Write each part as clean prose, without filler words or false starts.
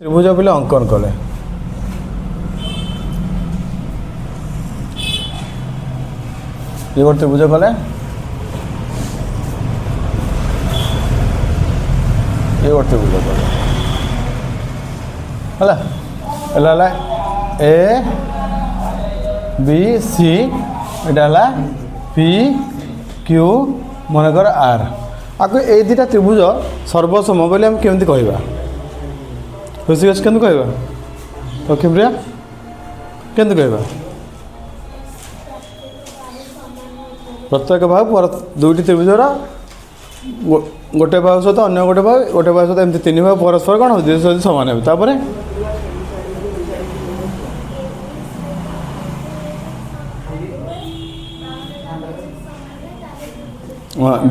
त्रिभुज पे अंकन कले ये गोटे त्रिभुज कले ये गोटे त्रिभुज कले है A B C Etah P Q मनकर are आगे ये दुटा त्रिभुज सर्वसम बोले आम केमती कहवा ऋषिकेश के कहवा लक्ष्मीप्रिया केमती कहवा प्रत्येक भाव दुईटी त्रिभुजर गोटे भाव सहित अन्य गोटे भाव सहित एमती तीन भाव परस्पर कौन सहित सामान है तापर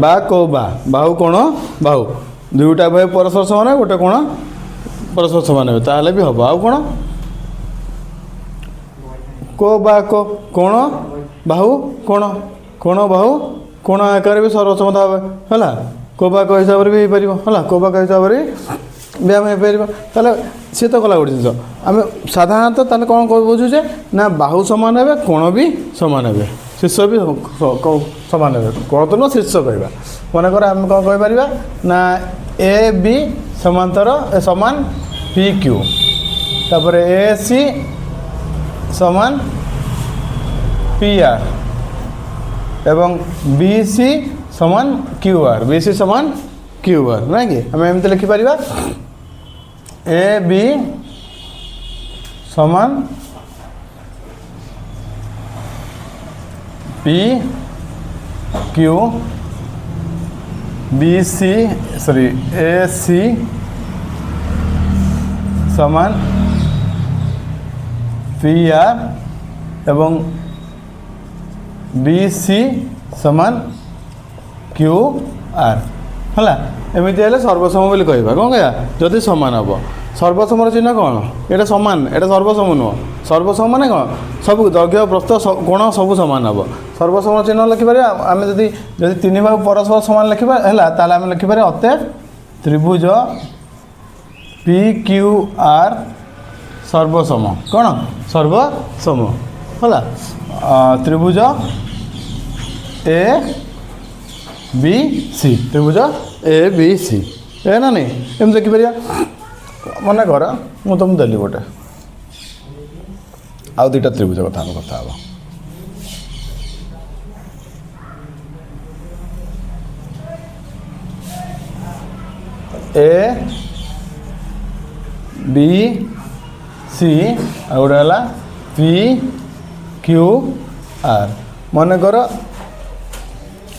बा को बाहु कोण बाहु दुईटा भाव परस्पर सामान है गोटे कोण परस्पर सामान है ताहले भी हम आउ कौन को बा को कोण बाहु कोण कोण बाहु कोण आकार भी सर्वसमता है को बा को हिसाब से भी हो पार को बा हिसाब से भी आम हो सी तो कला गोटे जिन आम साधारणतः ताले कौन बुझुचे ना बाहु समान है कोण भी समान है शीर्ष भी समान है कोण तो नुह शीर्ष कहवा मनकर आम कौन कहीपर ना ए बी समांतर समान पी क्यू तापर ए सी समान पी आर एवं बी सी समान क्यू आर बी सी समान क्यू आर ना कि आम एमती लिखिपर ए बी समान P Q B C sorry A C समान पी आर एवं बी सी समान क्यू आर है एमती है सर्वसम बोली कहवा कौन कह जदि सामान हम सर्वसमर चिन्ह कौन ये सामान एटा सर्वसम नुह सर्वसम माने कौन सब दैर्घ्य प्रस्थ कोण सब सामान हम सर्वसम चिन्ह लिखिपर आम जदि तीन भाग परस्पर सामान लिखा है आम लिखिपर अतएव त्रिभुज पी क्यू आर सर्वसम कौन सर्वसम है त्रिभुज ए बी सी त्रिभुज ए बी सी है ना नहीं एम देखिपर मन कर मुझे तुम देली गोटे आउ दुटा त्रिभुज कथा कथा हम ए बी सी आ गोटे है पी क्यू आर मन कर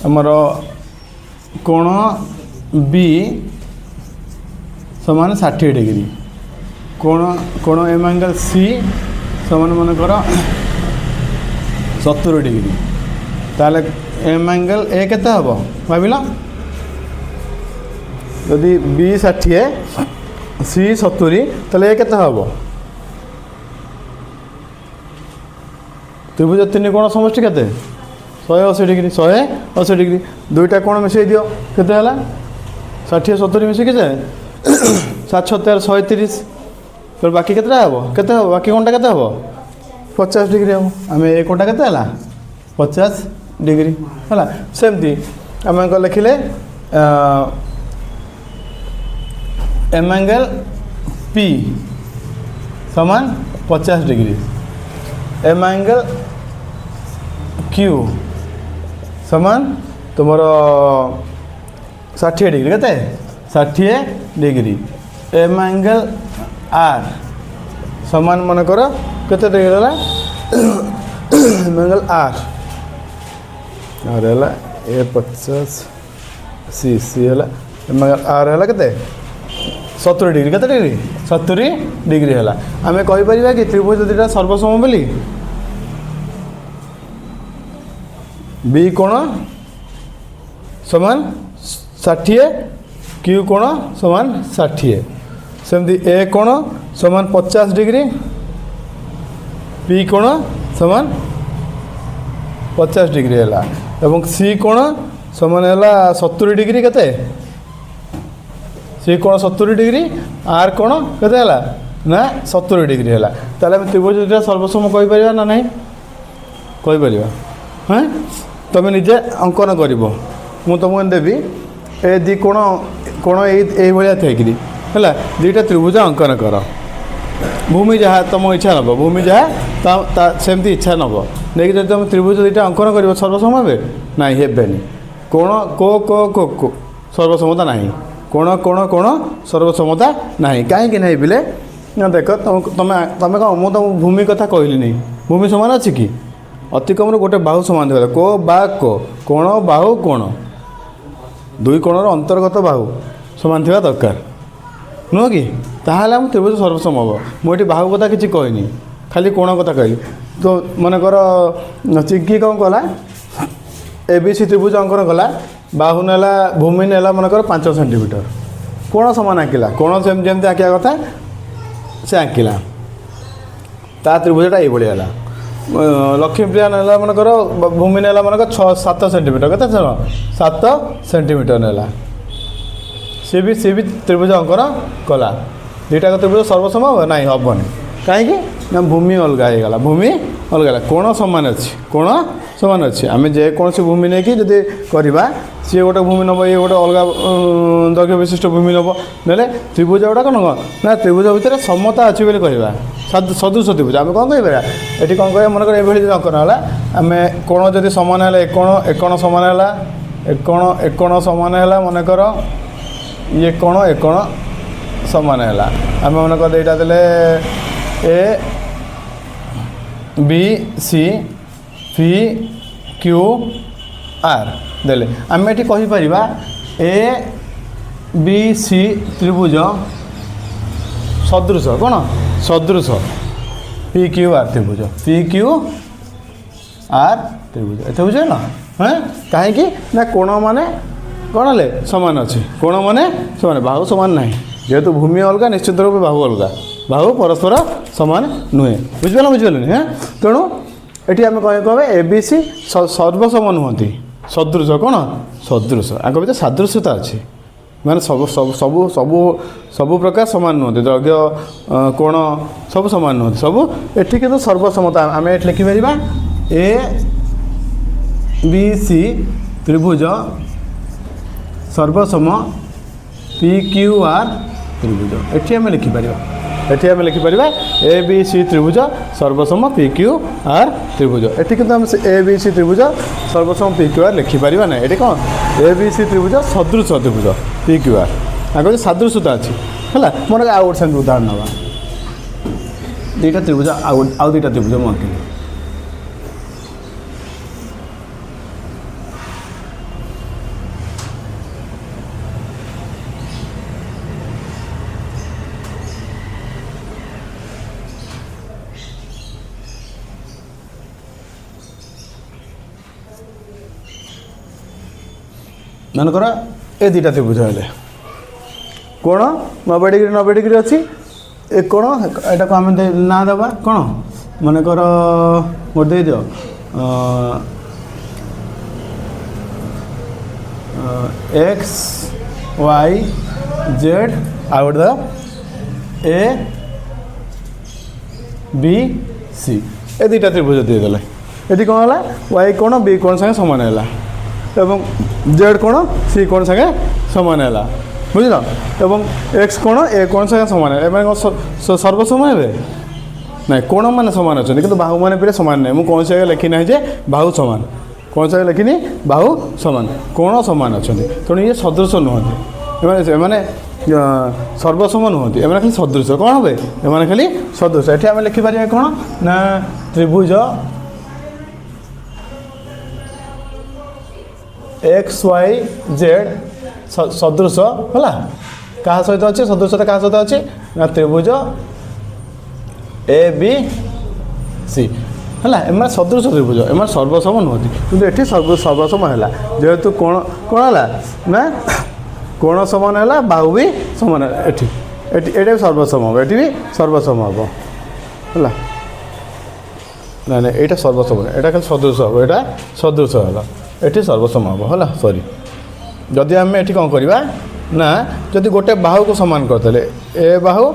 आमर कोण बी समान 60 डिग्री कोण एम एंगल सी समान मन कर 70 डिग्री ताले एम एंगल ए केते हबो भाविला यदि बी 60 सी 70 ताले ए केते हबो त्रिभुज तीन कोण समष्टि केते 180 डिग्री 180 डिग्री दुईटा कोण मिसई दियो केते हला 60 70 मिसई केते 7 7 130 तो बाकी केते हबो बाकी कोणटा केते हबो 50 डिग्री हम आम ए कोणटा केते हला 50 डिग्री है सेमती आम लिखिले एम एंगल पी समान 50 डिग्री एम एंगल क्यू समान तुम 60 डिग्री केते 60 डिग्री एम एंगल आर समान मन कर केते डिग्री है एम एंगल आर है ए 50 सी सी है एम एंगल आर है केते 70 डिग्री केते डिग्री 70 डिग्री है आम कहीपर कि त्रिभुज दुटा सर्वसम बोली बी कोण समान 60 क्यू कोण समान 60 सेमती ए कोण समान 50 डिग्री पी कोण समान 50 डिग्री है एवं सी कोण समान है 70 डिग्री केते सी कोण 70 डिग्री आर कोण केते हला ना 70 डिग्री हला ताले हम त्रिभुज दुटा सर्वसम कहि परिबा ना नहीं कहि परिबा हैं तुम निजे अंकन करिवो मु तुमको देबी ए दी कोण कोण ए भलिया थैकरी हला दुटा त्रिभुज अंकन कर भूमि जहाँ तुम इच्छा नब भूमि जहाँ सेमती इच्छा नब नहीं जब तुम त्रिभुज दुटा अंकन कर सर्वसम हे ना हेनी कोण को सर्वसमता नहीं कोण कोण कोण सर्वसमता नहीं कहीं नहीं बिले ना देख तुम तुम तुम कौन मुझे तुम भूमि कथा कहली नहीं भूमि समान अच्छी कि अति कम गोटे बाहु समान थे को बा को कोण बाहु कोण दुई कोणर अंतर्गत बाहु समान थी दरकार नुह कि ताहले हम त्रिभुज सर्वसम हम मुझे बाहु कथा किसी कहनी खाली कोण कथा कहली तो मनकर चिंकी कौन कला ABC त्रिभुज अंकन कला बाहु नेला भूमि नेला मनकर 5 सेंटीमीटर कोण समान आंकिला कोण जमी आंकिया कथा से आंकिला ता त्रिभुजटा ये है लक्ष्मीप्रिया नेला मनकर भूमि नेला मनकर 6-7 सेंटीमीटर कते 7 सेंटीमीटर नेला सी भी त्रिभुज अंकन कला दुईटा त्रिभुज सर्वसम हे ना हेनी कहीं ना भूमि अलग होगा भूमि अलग है कोण सामान अच्छी कोण सामान अच्छी आम जेकोसी भूमि नहीं कि जदि करवा सी गोटे भूमि नब ये गोटे अलग दैर्घ्य विशिष्ट भूमि नब ना त्रिभुज गुड़ा कौन ना त्रिभुज भितर समता अच्छी बोली कहवा सदृश त्रिभुज आम कौन कह ये कौन कह मनकर ये अंकन है आम कोण जदि सामान है एकोण सामान है एकोण सामान है मनकर ये कोण एकोण सामान है आम मनकर यहाँ देले ABC PQR देले आम ये कहीपर ABC त्रिभुज सदृश कौन सदृश PQR त्रिभुज PQR त्रिभुज एत बुझे ना हाँ कहीं ना कोण माने कौन है सामान अच्छे कोण माने सामान बाहु सामान ना जेहेतु भूमि अलग निश्चित रूप बाहु अलग बाहु परस्पर सामान नुहे बुझिपारे हाँ तेणु ये आम कह ABC सर्वसम नुहति सदृश कौन सदृश आगे भीतर सादृश्यता अच्छी माने सब सब सब सब सब प्रकार सामान नुहति दैर्घ्य कोण सब सामान नुहति सब एठी किंतु सर्वसमता आम ये लिखिपर ABC त्रिभुज सर्वसम PQR त्रिभुज एठी आम लिखिपर एठी आम लिखिपर ABC त्रिभुज सर्वसम PQR त्रिभुज एठी किंतु हम ABC त्रिभुज सर्वसम PQR लिखिपर ना ये कौन ABC त्रिभुज सदृश त्रिभुज PQR आगे सादृश्यता अच्छी है मोर आउ गोटे सेमती उदाहरण ना दुईटा त्रिभुज आउ दुईटा त्रिभुज मुझे मनकर ए दुईटा त्रिभुज है कोण 90 डिग्री अच्छी ए कोण यहाँ को आम ना देवा कौन मनकर गोटे दे दियो XYZ आउ गोटे ABC ए दुईटा त्रिभुज देदेले ये कौन है Y कोण B कोण संगे सामान है एवं Z कोण C कोण संगे सामान है बुझल एवं X कोण A कोण संगे सामान है सर्वसम हे ना कोण मान सामान अच्छा कि बाहु मैंने पे सामान ना मुझे कौन से लिखी ना जे बाहु सामान कौन से लिखिनी बाहु सामान कोण सामान अच्छा तेणु ये सदृश नुहति एमाने सर्वसम नुहति एमाने खाली सदृश कौन हे एमाने खाली सदृश ये आम लिखिपर कौन ना त्रिभुज XYZ सदृश है क्या सहित अच्छे सदृशता क्या सहित अच्छे ना त्रिभुज ABC है एम सदृश त्रिभुज एम सर्वसम नुहति कि ये सर्वसम है जेहेतु कोण कौन है ना कोण सामान है बाहु भी सामान है ये सर्वसम हम ये भी सर्वसम हम है ना ना यहाँ सर्वसम यहाँ खाली सदृश हम यहाँ सदृश है ये सर्वसम हम है सरी जदि आम ये कौन करवा ना जदि गोटे बाहु को समान करदे ए बाहु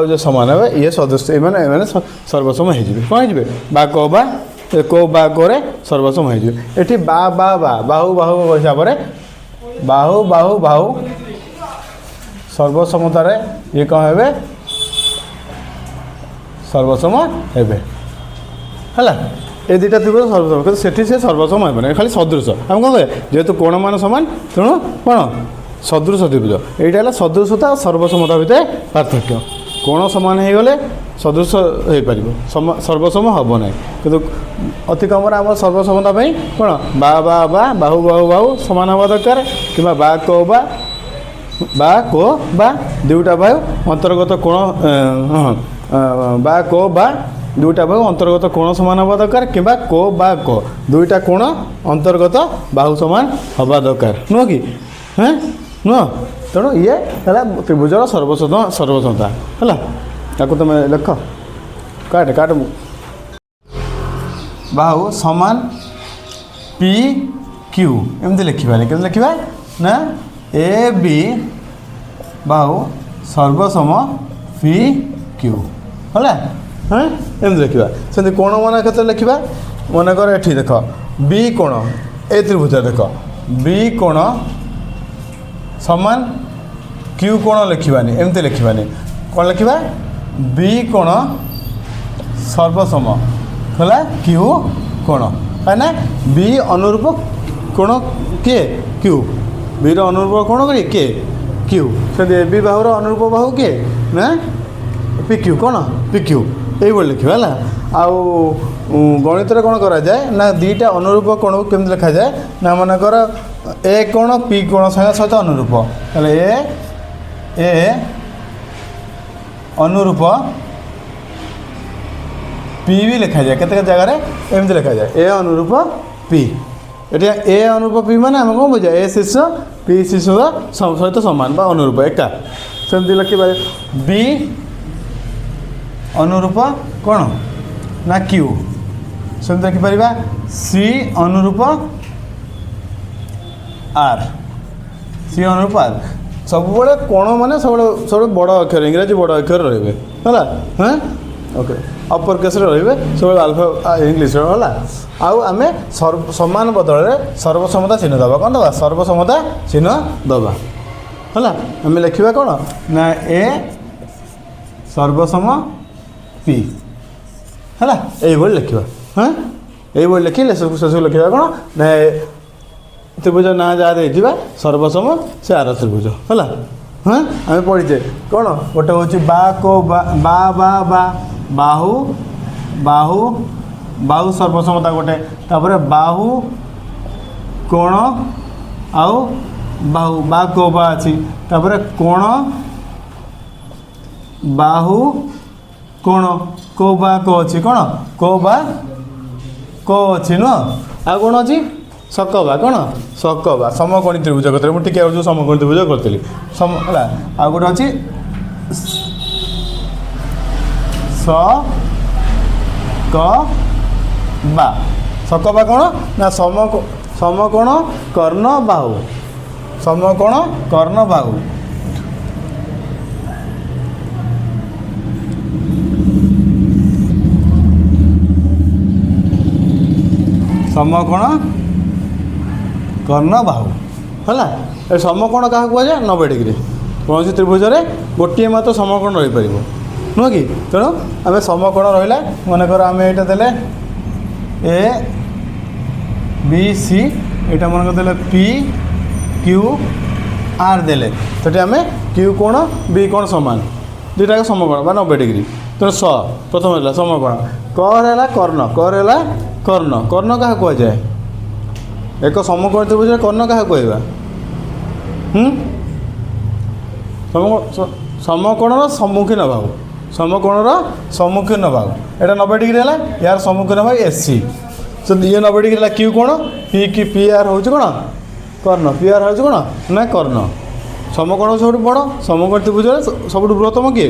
जो समान हे ये सदस्य मैंने सर्वसम हो कौन हो को बा कोरे सर्वसम हो ये बा बा बा बाहु बाहु हिसाब से बाहु बाहु बाहु सर्वसमतार ये कौन हे सर्वसम हे ये दुटा त्रिभुज सर्वसम कि से सर्वसम हे खाली सदृश आम कौन कह जेहेतु कोण मान सामान तेणु कौन सदृश त्रिभुज यहाँ है सदृशता और सर्वसमता भितर पार्थक्य कोण सामान हो गले सदृश हो पार सर्वसम हम ना कि अति कम आम सर्वसमता कौन बा बा बा बाहु बाहु बाहु सामान हवा दरकार कि बा को बा दुटा बाहु अंतर्गत कोण बा को बा दुटा बाहु अंतर्गत कोण सामान हवा दरकार कि को बा को दुईटा कोण अंतर्गत बाहु सामान हवा दरकार नुह कि हाँ नुह तेणु ये है त्रिभुजर सर्वसमता है तुम लेख काट काट बाहु समान पी क्यू एमती लिखा के लिखा ना A B Bahu सर्वसम P Q है हाँ एमती लिखा से कोण मान क्षेत्र लिखा मनकर ये देख बी कोण ए त्रिभुज देख बी कोण समान क्यू कोण लिखानी एमती लिखानी कौन लिखा बी कोण सर्वसम है क्यू कोण है ना बी अनुरूप कोण किए क्यू बी अनुरूप कोण करिए किए क्यू से बी बाहुर अनुरूप बाहु किए ना पी क्यू कौन पी क्यू ये लिखा है आउ गणित कौन करा जाए ना दीटा अनुरूप कोण को केमती लिखा जाए ना मनकर ए कोण पी कोण सहित अनुरूप ए अनुरूप पी भी लिखा जाए केते जगह एमती लिखा जाए ए अनुरूप पी ये ए अनुरूप पी माने आम कौन बुझा ए शीर्ष पी शीर्ष सहित सामान बा अनुरूप एका सेमती लिखा बी अनुरूप कौन ना क्यू सेमती लिखिपर सी अनुरूप आर सी अनुरूप आर सब कोण मैंने सब बड़ अक्षर इंग्राजी बड़ अक्षर रे है हाँ ओके अपर केस रे सब अल्फा इंग्लीश है आउ आम समान बदल सर्वसमता चिन्ह दबा कौन दबा सर्वसमता चिन्ह दबा है आम लिखा कौन ना ए सर्वसम पी है ये लिखा हाँ ये लिखिले से सब लिखा कौन ना त्रिभुज ना जहाँ देखा सर्वसम से आर त्रिभुज है हाँ आम पढ़ीचे कौन गोटे हूँ बा को बा बा बा बा बाहु बाहु बाहु सर्वसमता गोटे तापर बाहु कोण आउ बाहु बा को बा अच्छी तापर कोण बाहु कोण को बा को अच्छी कौन को बा को अच्छी नुह आ कौन अच्छी सकबा कौन सकबा समकोणी त्रिभुज करते मुझे टिके जो समकोणी त्रिभुज करी सम है आ गोटे अच्छी स क बा सकबा कौन ना समकोण कर्ण बाहु समकोण कर्ण बाहु समकोण कर्ण बाहु है समकोण क्या कहुए 90 डिग्री कौन त्रिभुज गोटे मात्र समकोण रही पार नुह कि तेणु आम समकोण रहा मनकर आम यहाँ देले ए बी सी यहाँ मनकर देले पी क्यू आर देले तो आम क्यू कोण बी कोण समान दुटा समकोण बा 90 डिग्री तेणु स प्रथम है समकोण है कर्ण कर्ण कर्ण क्या कहुए एक समकोण त्रिभुज कर्ण क्या कहवा समकोणर सम्मुखीन बाहु समकोणर सम्मुखीन बाहु यहाँ 90 डिग्री है यार सम्मुखीन बाहु एसी तो ये 90 डिग्री है क्यू कोण पी आर हूँ कौन कर्ण पी आर हूँ कौन ना कर्ण समकोण सब बड़ समकोण त्रिभुज सब बृहत्तम किए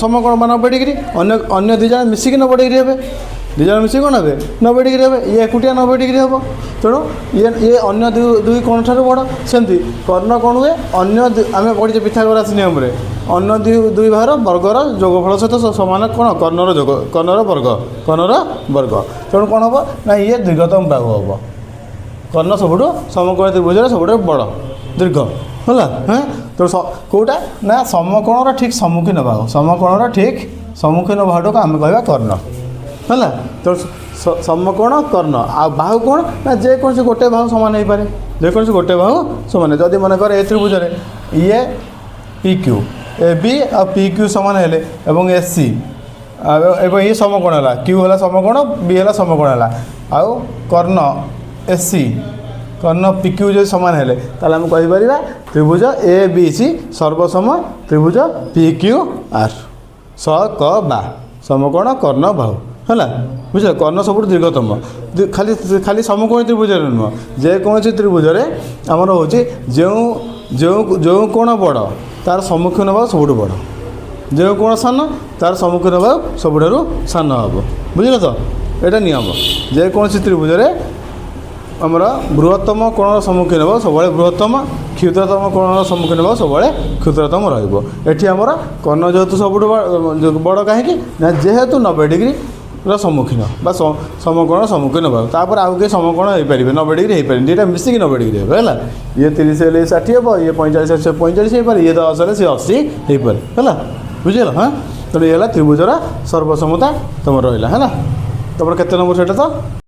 समकोण 90 डिग्री अन्य 2 जन मिसिक 90 डिग्री हे ଦୁଇ ଜଣ ମିଶିକି କ'ଣ ହେବେ 90 ଡିଗ୍ରୀ ହେବେ। ଇଏ ଏକୁଟିଆ 90 ଡିଗ୍ରୀ ହେବ। ତେଣୁ ଇଏ ଅନ୍ୟ ଦୁଇ କୋଣ ଠାରୁ ବଡ଼। ସେମିତି କର୍ଣ୍ଣ କ'ଣ ହୁଏ ଅନ୍ୟ ଆମେ ପଢ଼ିଛେ ପିଥାଗୋରାସ ନିୟମରେ ଅନ୍ୟ ଦୁଇ ବାହୁର ବର୍ଗର ଯୋଗଫଳ ସହିତ ସମାନ କ'ଣ କର୍ଣ୍ଣର ବର୍ଗ। ତେଣୁ କ'ଣ ହେବ ନା ଇଏ ଦୀର୍ଘତମ ବାହୁ ହେବ। କର୍ଣ୍ଣ ସବୁଠୁ ସମକୋଣ ତ୍ରିଭୁଜରେ ସବୁଠୁ ବଡ଼ ଦୀର୍ଘ ହେଲା। ତେଣୁ କେଉଁଟା ନା ସମକୋଣର ଠିକ୍ ସମ୍ମୁଖୀନ ବାହୁ। ସମକୋଣର ଠିକ୍ ସମ୍ମୁଖୀନ ବାହୁଟାକୁ ଆମେ କହିବା କର୍ଣ୍ଣ ହେଲା। ତେଣୁ ସମକୋଣ କର୍ଣ୍ଣ ଆଉ ବାହୁ କ'ଣ ନା ଯେକୌଣସି ଗୋଟେ ବାହୁ ସମାନ ହେଇପାରେ। ଯେକୌଣସି ଗୋଟେ ବାହୁ ସମାନ ଯଦି ମନେକର ଏ ତ୍ରିଭୁଜରେ ଇଏ ପି କ୍ୟୁ ଏ ବି ଆଉ ପି କ୍ୟୁ ସମାନ ହେଲେ ଏବଂ ଏସ୍ ସି ଏବଂ ଇଏ ସମକୋଣ ହେଲା କ୍ୟୁ ହେଲା ସମକୋଣ ବି ହେଲା ସମକୋଣ ହେଲା ଆଉ କର୍ଣ୍ଣ ଏସ୍ ସି କର୍ଣ୍ଣ ପି କ୍ୟୁ ଯଦି ସମାନ ହେଲେ ତାହେଲେ ଆମେ କହିପାରିବା ତ୍ରିଭୁଜ ଏ ବି ସି ସର୍ବସମ ତ୍ରିଭୁଜ ପି କ୍ୟୁ ଆର୍ ସ କ ବା ସମକୋଣ କର୍ଣ୍ଣ ବାହୁ ହେଲା। ବୁଝିଲ କର୍ଣ୍ଣ ସବୁଠୁ ଦୀର୍ଘତମ ଖାଲି ସମକୋଣ ତ୍ରିଭୁଜରେ ନୁହଁ ଯେକୌଣସି ତ୍ରିଭୁଜରେ ଆମର ହେଉଛି ଯେଉଁ କୋଣ ବଡ଼ ତାର ସମ୍ମୁଖୀନ ବାହୁ ସବୁଠୁ ବଡ଼। ଯେଉଁ କୋଣ ସାନ ତାର ସମ୍ମୁଖୀନ ବାହୁ ସବୁଠାରୁ ସାନ ହେବ। ବୁଝିଲ ତ ଏଇଟା ନିୟମ। ଯେକୌଣସି ତ୍ରିଭୁଜରେ ଆମର ବୃହତ୍ତମ କୋଣର ସମ୍ମୁଖୀନ ହେବ ସବୁବେଳେ ବୃହତ୍ତମ କ୍ଷୁଦ୍ରତମ କୋଣର ସମ୍ମୁଖୀନ ହେବ ସବୁବେଳେ କ୍ଷୁଦ୍ରତମ ରହିବ। ଏଠି ଆମର କର୍ଣ୍ଣ ଯେହେତୁ ସବୁଠୁ ବଡ଼ କାହିଁକି ନା ଯେହେତୁ 90 ଡିଗ୍ରୀର ସମ୍ମୁଖୀନ ବା ସମକୋଣର ସମ୍ମୁଖୀନ ହେବ। ତାପରେ ଆଉ କେହି ସମକୋଣ ହେଇପାରିବେ 90 ଡିଗ୍ରୀ ହେଇପାରିବେ। ଦୁଇଟା ମିଶିକି 90 ଡିଗ୍ରୀ ହେବ ହେଲା। ଇଏ 30 ହେଲେ 60 ହେବ ଇଏ 45 ହେଲେ 45 ହେଇପାରେ ଇଏ 10 ହେଲେ ସେ 80 ହେଇପାରେ ହେଲା। ବୁଝିଲ ତେଣୁ ଇଏ ହେଲା ତ୍ରିଭୁଜର ସର୍ବସମତା ତୁମର ରହିଲା ହେଲା। ତୁମର କେତେ ନମ୍ବର ସେଇଟା ତ